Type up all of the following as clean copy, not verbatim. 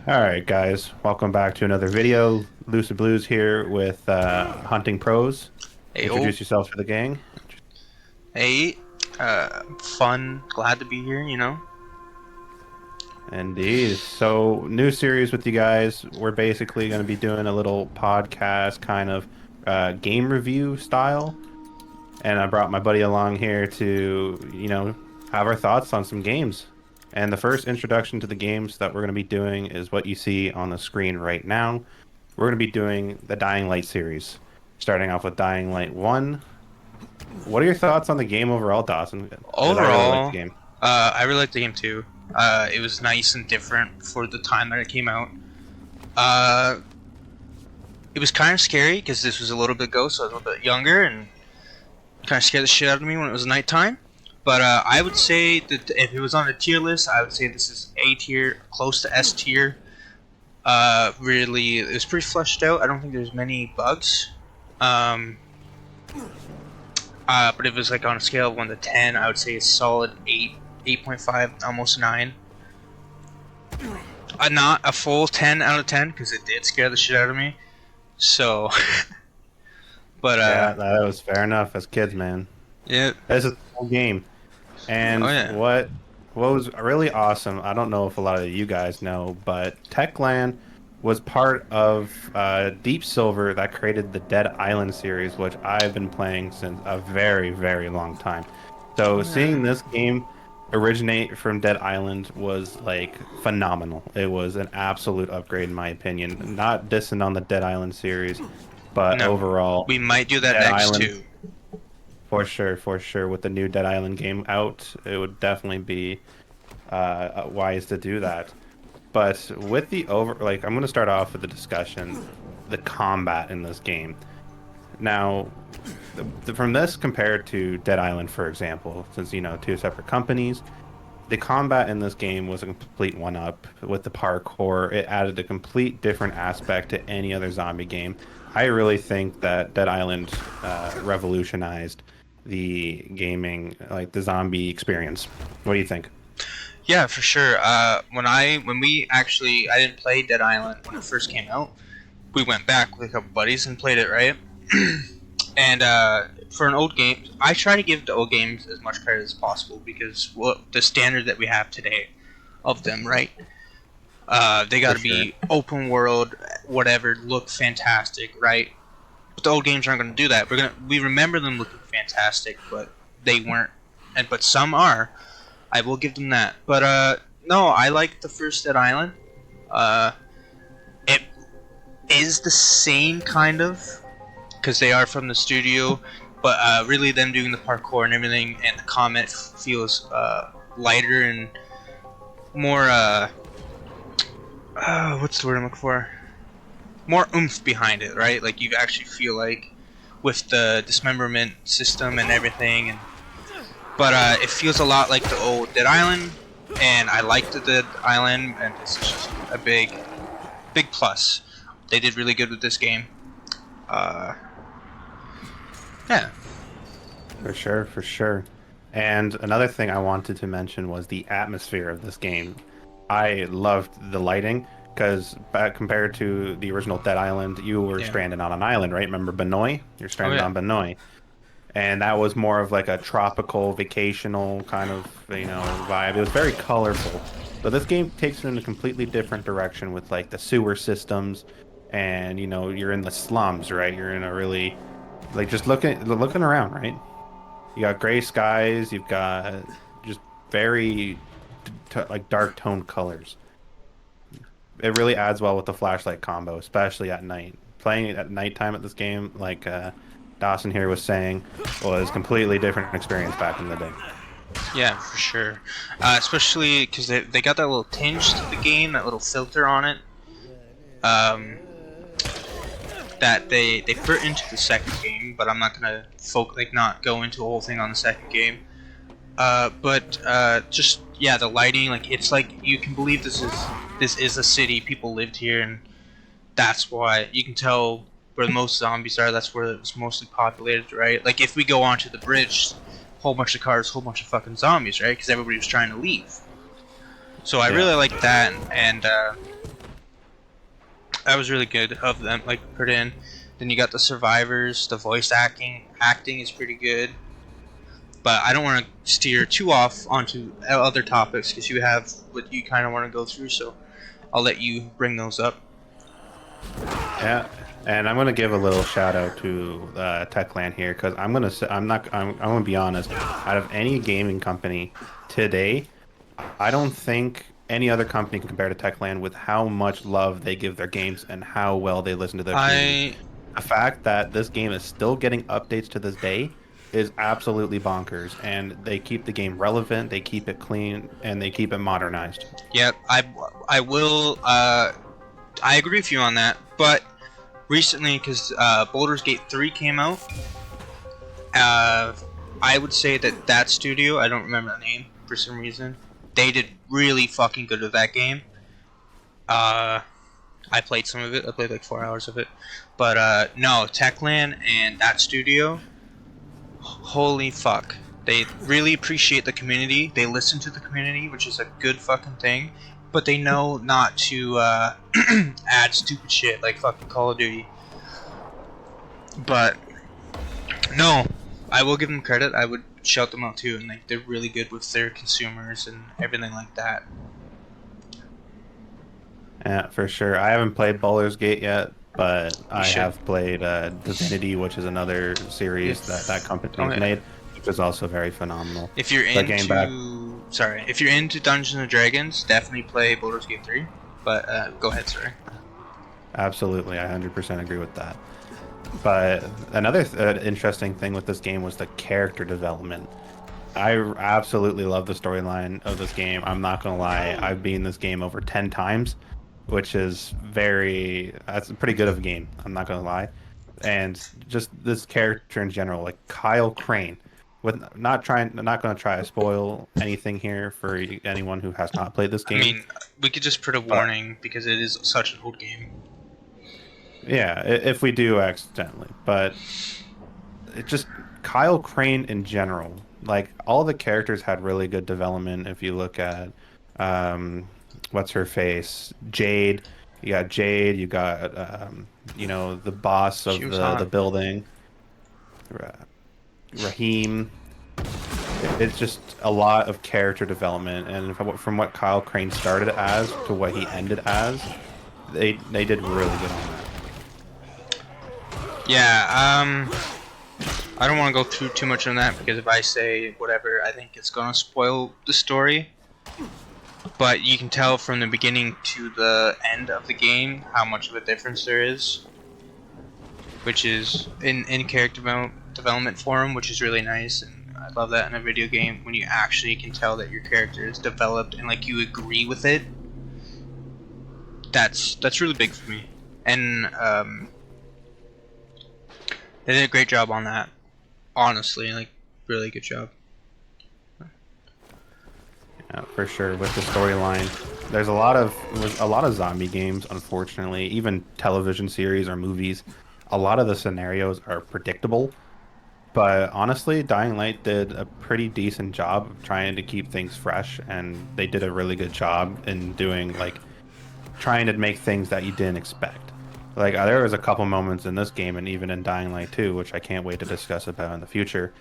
Alright guys, welcome back to another video. Lucid Blues here with Hunting Pros. Hey, oh, Introduce yourself to the gang. hey, fun, glad to be here. Indeed. So, new series with you guys. We're basically going to be doing a little podcast kind of game review style. And I brought my buddy along here to, have our thoughts on some games. And the first introduction to the games that we're going to be doing is what you see on the screen right now. We're going to be doing the Dying Light series, starting off with Dying Light 1. What are your thoughts on the game overall, Dawson? Because I really like the Overall, game. I really liked the game too. It was nice and different for the time that it came out. Uh, it was kind of scary because this was a little bit ago, so I was a little bit younger and kind of scared the shit out of me when it was nighttime. But I would say that if it was on a tier list, I would say this is A tier, close to S tier. Really, it was pretty fleshed out. I don't think there's many bugs. Um, but if it was like on a scale of 1 to 10, I would say it's solid 8, 8.5, almost 9. Not a full 10 out of 10 because it did scare the shit out of me. So, but Yeah, that was fair enough as kids, man. yeah. This is a whole game. Oh And yeah. what was really awesome, I don't know if a lot of you guys know, but Techland was part of Deep Silver that created the Dead Island series, which I've been playing since a very, very long time. So Oh yeah. seeing this game originate from Dead Island was like phenomenal. It was an absolute upgrade in my opinion. Not dissing on the Dead Island series, but No, overall, we might do that Dead next Island too. for sure, for sure. With the new Dead Island game out, it would definitely be wise to do that. But with the like, I'm going to start off with the discussion, the combat in this game. Now, from this compared to Dead Island, for example, since two separate companies, the combat in this game was a complete one-up with the parkour. It added a complete different aspect to any other zombie game. I really think that Dead Island revolutionized the gaming, like the zombie experience. What do you think? Yeah, for sure. When I didn't play Dead Island when it first came out. We went back with a couple buddies and played it, right? And for an old game, I try to give the old games as much credit as possible because what the standard that we have today of them, right? They got For to sure. be open world, whatever, look fantastic, right? But the old games aren't going to do that. We remember them looking fantastic, but they weren't, and but some are. I will give them that. But no, I like the first Dead Island. Uh, it is the same kind of because they are from the studio, but really them doing the parkour and everything, and the comment feels lighter and more. What's the word I'm looking for? More oomph behind it, right? Like you actually feel like with the dismemberment system and everything, and but it feels a lot like the old Dead Island, and I like the Dead Island, and this is just a big plus. They did really good with this game. Uh, yeah. For sure, for sure. And another thing I wanted to mention was the atmosphere of this game. I loved the lighting because compared to the original Dead Island, you were Yeah. stranded on an island, right? Remember Benoi? You're Oh stranded yeah. on Benoi. And that was more of like a tropical, vacational kind of, vibe. It was very colorful. But this game takes it in a completely different direction with like the sewer systems and you're in the slums, right? You're in a really like just looking around, right? You got gray skies, you've got just very like dark toned colors. It really adds well with the flashlight combo, especially at night. Playing it at nighttime at this game, like Dawson here was saying, was completely different experience back in the day. Yeah, for sure. Especially because they got that little tinge to the game, that little filter on it. Um, that they put into the second game, but I'm not gonna not go into a whole thing on the second game. But just yeah, the lighting, like it's like you can believe this is a city. People lived here, and that's why you can tell where the most zombies are. That's where it was mostly populated, right? Like if we go onto the bridge, whole bunch of cars, whole bunch of fucking zombies, right? Because everybody was trying to leave. So I Yeah, really like that, and That was really good of them, like put in. Then you got the survivors. The voice acting is pretty good. But I don't want to steer too off onto other topics because you have what you kind of want to go through. So I'll let you bring those up. Yeah, and I'm gonna give a little shout out to Techland here because I'm gonna be honest. Out of any gaming company today, I don't think any other company can compare to Techland with how much love they give their games and how well they listen to their community. I The fact that this game is still getting updates to this day is absolutely bonkers, and they keep the game relevant, they keep it clean, and they keep it modernized. yeah I will I agree with you on that. But recently, because Baldur's Gate 3 came out, I would say that studio, I don't remember the name for some reason, they did really fucking good with that game. I played some of it. I played like 4 hours of it. But no, Techland and that studio, holy fuck. They really appreciate the community. They listen to the community, which is a good fucking thing. But they know not to add stupid shit like fucking Call of Duty. But no, I will give them credit. I would shout them out too, and like they're really good with their consumers and everything like that. Yeah, for sure. I haven't played Baldur's Gate yet, but I should. have played Divinity, which is another series that company made, which is also very phenomenal. If you're The game back, if you're into Dungeons and Dragons, definitely play Baldur's Gate 3. But go ahead, sorry. absolutely, I 100% agree with that. But another interesting thing with this game was the character development. I absolutely love the storyline of this game. I'm not gonna lie, I've beaten this game over 10 times, which is that's pretty good of a game. I'm not gonna lie. And just this character in general, like Kyle Crane, with not gonna try to spoil anything here for anyone who has not played this I game. mean, we could just put a warning because it is such an old game. Yeah, if we do accidentally, but it just Kyle Crane in general, like all the characters had really good development. If you look at what's her face, Jade, you got the boss of She was hot. the building, Raheem. It's just a lot of character development, and from what Kyle Crane started as to what he ended as, they did really good on that. Yeah, I don't want to go through too much on that because if I say whatever, I think it's gonna spoil the story. But you can tell from the beginning to the end of the game how much of a difference there is, which is in character development form, which is really nice, and I love that in a video game when you actually can tell that your character is developed and like you agree with it. That's really big for me, and they did a great job on that. Honestly, like really good job. Yeah, for sure. With the storyline, there's a lot of zombie games. Unfortunately, even television series or movies, a lot of the scenarios are predictable. But honestly, Dying Light did a pretty decent job of trying to keep things fresh, and they did a really good job in doing like trying to make things that you didn't expect. Like there was a couple moments in this game and even in Dying Light 2, which I can't wait to discuss about in the future,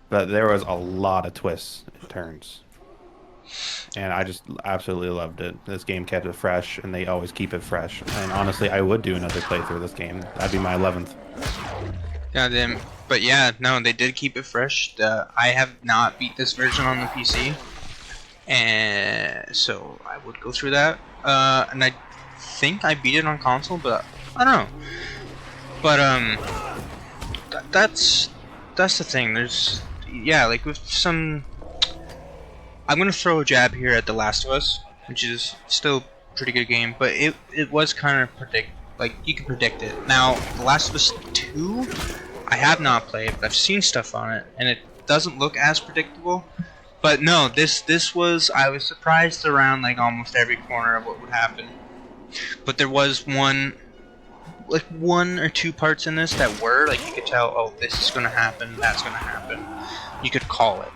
but there was a lot of twists and turns. And I just absolutely loved it. This game kept it fresh, and they always keep it fresh. And honestly, I would do another playthrough of this game. That'd be my 11th. Goddamn. But yeah, no, they did keep it fresh. I have not beat this version on the PC, and so I would go through that. And I think I beat it on console, but I don't know. But that's the thing. There's like with some. I'm gonna throw a jab here at The Last of Us, which is still a pretty good game, but it was kind of you can predict it. Now, The Last of Us 2, I have not played, but I've seen stuff on it, and it doesn't look as predictable. But no, I was surprised around like almost every corner of what would happen. But there was one or two parts in this that were like you could tell, oh, this is gonna happen, that's gonna happen. You could call it.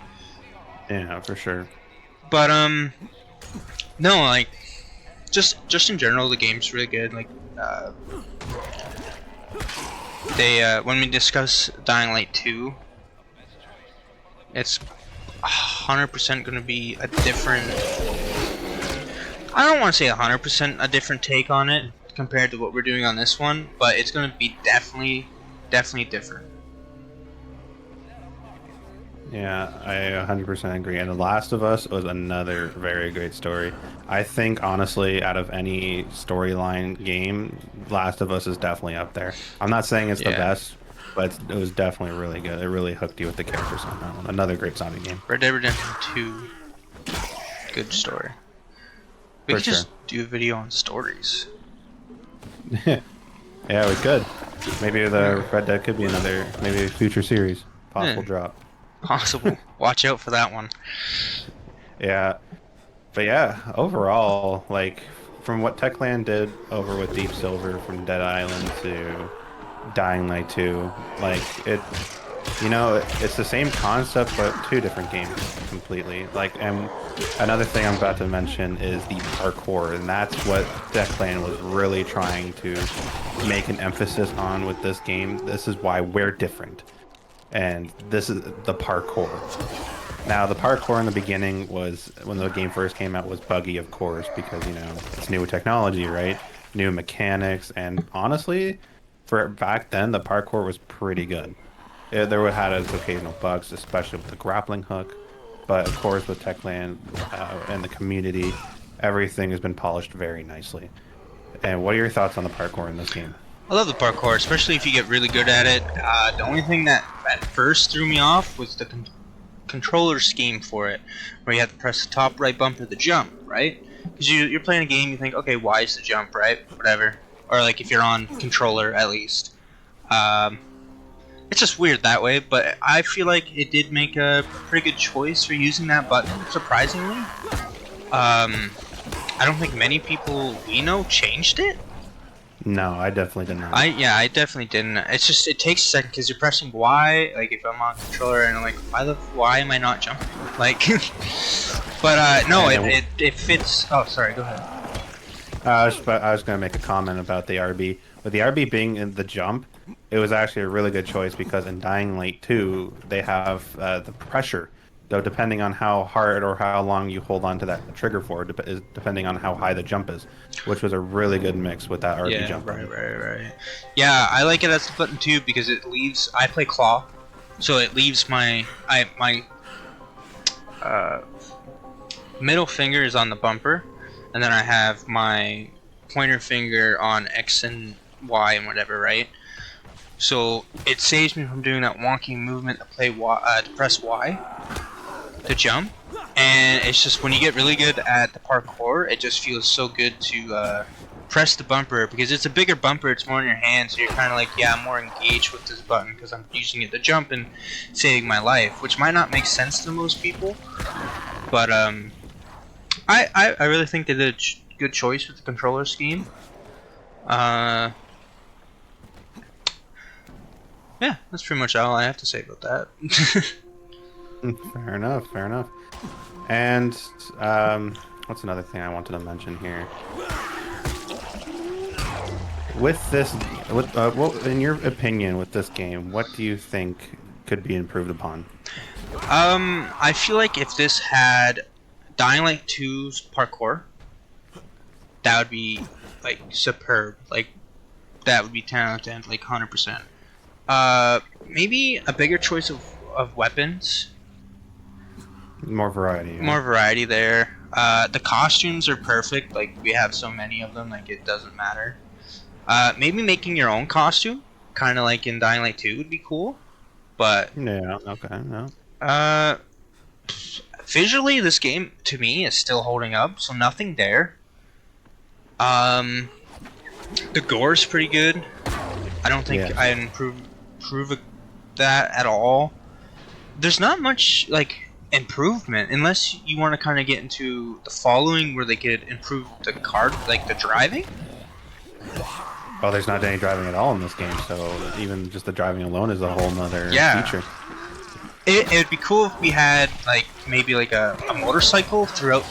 Yeah, for sure. But no, like just in general, the game's really good. Like when we discuss Dying Light 2, it's 100% going to be a different. I don't want to say 100% a different take on it compared to what we're doing on this one, but it's going to be definitely different. Yeah, I 100% agree. And The Last of Us was another very great story. I think, honestly, out of any storyline game, Last of Us is definitely up there. I'm not saying it's the Yeah. best, but it was definitely really good. It really hooked you with the characters on that one. Another great zombie game. Red Dead Redemption 2, good story. We For could just do a video on stories. Yeah, we could. Maybe the Red Dead could be another, maybe a future series. Possible Yeah. drop. Possible. Watch out for that one. Yeah. But yeah, overall, like, from what Techland did over with Deep Silver from Dead Island to Dying Light 2, like, it's the same concept, but two different games completely. Like, and another thing I'm about to mention is the parkour, and that's what Techland was really trying to make an emphasis on with this game. This is why we're different. And this is the parkour. Now, the parkour in the beginning was, when the game first came out, was buggy, of course, because, it's new technology, right? New mechanics, and honestly, for back then, the parkour was pretty good. There had its occasional bugs, especially with the grappling hook, but of course, with Techland and the community, everything has been polished very nicely. And what are your thoughts on the parkour in this game? I love the parkour, especially if you get really good at it. The only thing that at first threw me off was the controller scheme for it, where you have to press the top right bumper to jump, right? Because you're playing a game, you think, okay, why is the jump, right? Whatever. Or like if you're on controller, at least. It's just weird that way, but I feel like it did make a pretty good choice for using that button, surprisingly. I don't think many people we know changed it. No, I definitely did not. I definitely didn't. It's just, it takes a second because you're pressing Y, like if I'm on controller and I'm like, why am I not jumping? Like, but no, it fits. Oh, sorry, go ahead. I was going to make a comment about the RB. With the RB being in the jump, it was actually a really good choice because in Dying Light 2, they have the pressure. So depending on how hard or how long you hold on to that trigger for, is depending on how high the jump is, which was a really good mix with that RB jump. Right. Yeah, I like it as the button too because it leaves. I play claw, so it leaves my middle finger is on the bumper, and then I have my pointer finger on X and Y and whatever, right? So it saves me from doing that wonky movement to play to press Y to jump, and it's just when you get really good at the parkour, it just feels so good to press the bumper because it's a bigger bumper, it's more in your hand, so you're kind of like, yeah, I'm more engaged with this button because I'm using it to jump and saving my life, which might not make sense to most people, but I really think they did a good choice with the controller scheme. Yeah, that's pretty much all I have to say about that. Fair enough. And what's another thing I wanted to mention here? With this, what, in your opinion, with this game, what do you think could be improved upon? I feel like if this had Dying Light 2's parkour, that would be like superb. Like that would be 10 out of 10, like 100%. Maybe a bigger choice of weapons. More variety. Yeah. More variety there. The costumes are perfect. Like we have so many of them, like it doesn't matter. Maybe making your own costume, kind of like in Dying Light 2, would be cool. But yeah, okay, no. Visually, this game to me is still holding up, so nothing there. The gore's pretty good. I don't think I improve that at all. There's not much like improvement unless you want to kind of get into the following where they could improve the like the driving. Well, there's not any driving at all in this game, so even just the driving alone is a whole nother feature. It would be cool if we had like maybe like a motorcycle throughout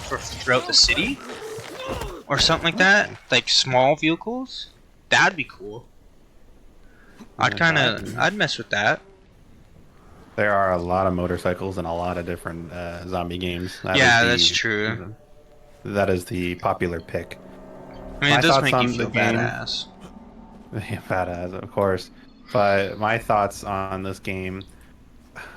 the city, or something like that. Like small vehicles. That'd be cool. I'd mess with that. There are a lot of motorcycles and a lot of different zombie games. Yeah, that's true. That is the popular pick. I mean, My it does thoughts make you on the feel game, badass. yeah, badass, of course. But my thoughts on this game,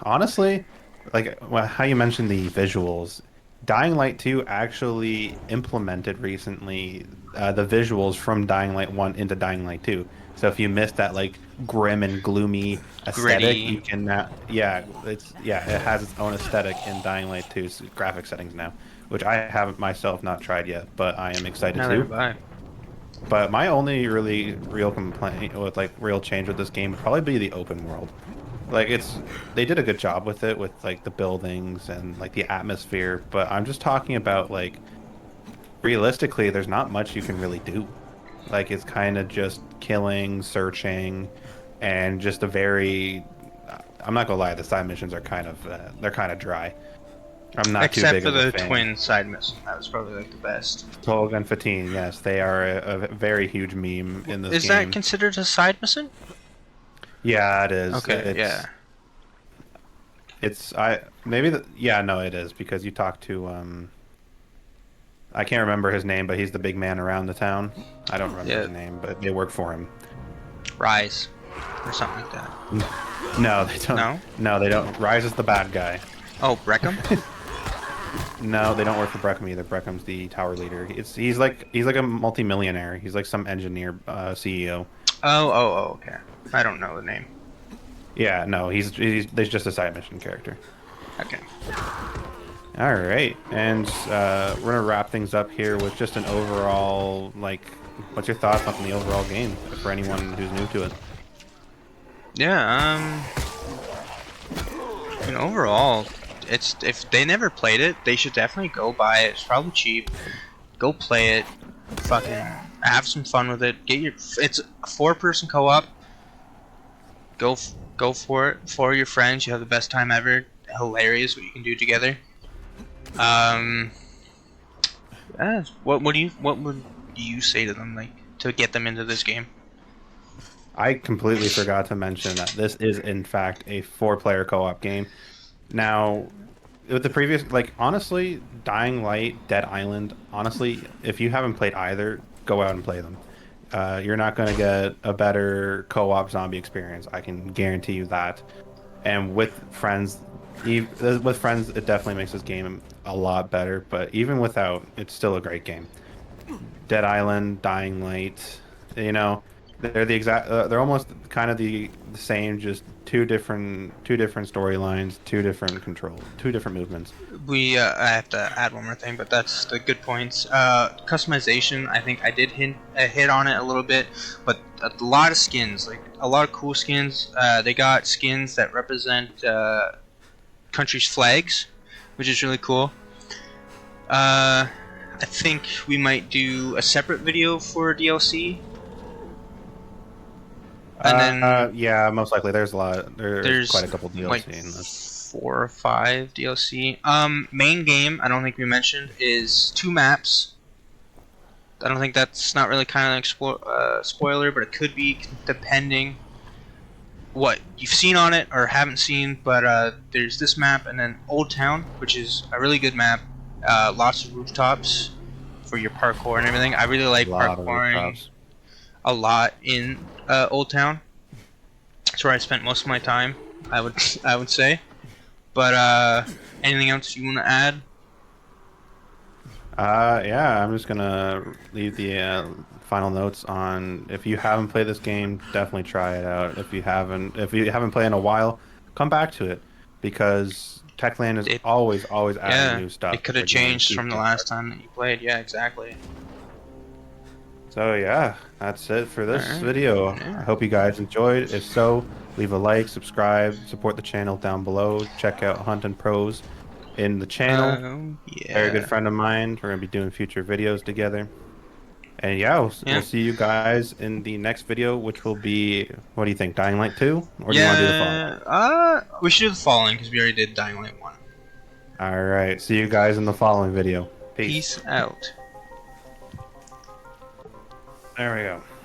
honestly, like how you mentioned the visuals, Dying Light 2 actually implemented recently the visuals from Dying Light 1 into Dying Light 2. So if you missed that like grim and gloomy aesthetic, Gritty. you can now, it has its own aesthetic in Dying Light 2's graphic settings now, which I haven't myself not tried yet, but I am excited Neither to. have I. But my only really real complaint with like real change with this game would probably be the open world. Like they did a good job with it with like the buildings and like the atmosphere, but I'm just talking about like realistically there's not much you can really do. Like it's kind of just killing, searching, and just a very I'm not gonna lie, the side missions are kind of they're kind of dry. I'm not too Except big for of a the fan. twin side mission. That was probably like the best. Tolga and Fatine, yes, they are a very huge meme in this Is that game. considered a side mission? Yeah, it is. Okay, yeah. It's I maybe yeah, no, it is because you talk to I can't remember his name, but he's the big man around the town. I don't remember Yeah, his name, but they work for him. Rise. Or something like that. No, they don't. No? No, they don't. Rise is the bad guy. Oh, Breckham? No, they don't work for Breckham either. Breckham's the tower leader. He's like a multimillionaire. He's like some engineer CEO. Okay. I don't know the name. Yeah, no, he's just a side mission character. Okay. All right, and we're gonna wrap things up here with just an overall like, what's your thoughts on the overall game for anyone who's new to it? Yeah, I mean, overall, it's if they never played it, they should definitely go buy it. It's probably cheap. Go play it. Fucking have some fun with it. It's a 4-person co-op. Go for it for your friends. You have the best time ever. Hilarious what you can do together. What would you say to them like to get them into this game? I completely forgot to mention that this is in fact a 4-player co-op game. Now, with the previous, like honestly, Dying Light, Dead Island, honestly, if you haven't played either, go out and play them. You're not going to get a better co-op zombie experience. I can guarantee you that. And with friends, it definitely makes this game a lot better. But even without, it's still a great game. Dead Island, Dying Light, you know, they're the exact. They're almost kind of the same, just two different storylines, two different movements. I have to add one more thing, but that's the good points. Customization, I think I did hit on it a little bit, but a lot of skins, like a lot of cool skins. They got skins that represent countries' flags, which is really cool. I think we might do a separate video for DLC. And then Yeah, most likely. There's a lot. There's quite a couple DLC like in this. 4 or 5 DLC. Main game, I don't think we mentioned, is 2 maps. I don't think that's not really kind of like spoiler, but it could be depending what you've seen on it or haven't seen. But there's this map and then Old Town, which is a really good map. Lots of rooftops for your parkour and everything. I really like parkouring a lot in Old Town. That's where I spent most of my time, I would say. But anything else you want to add? Yeah, I'm just gonna leave the final notes on if you haven't played this game, definitely try it out. If you haven't played in a while, come back to it because Techland is always adding new stuff. It could have changed from the last time that you played. Yeah, exactly. So yeah, that's it for this video. I hope you guys enjoyed. If so, leave a like, subscribe, support the channel down below. Check out Hunt and Pros in the channel. Yeah. Very good friend of mine. We're gonna be doing future videos together. And yeah, we'll see you guys in the next video, which will be, what do you think, Dying Light 2? Or do you want to do the following? We should do the following because we already did Dying Light 1. Alright, see you guys in the following video. Peace Peace out. There we go.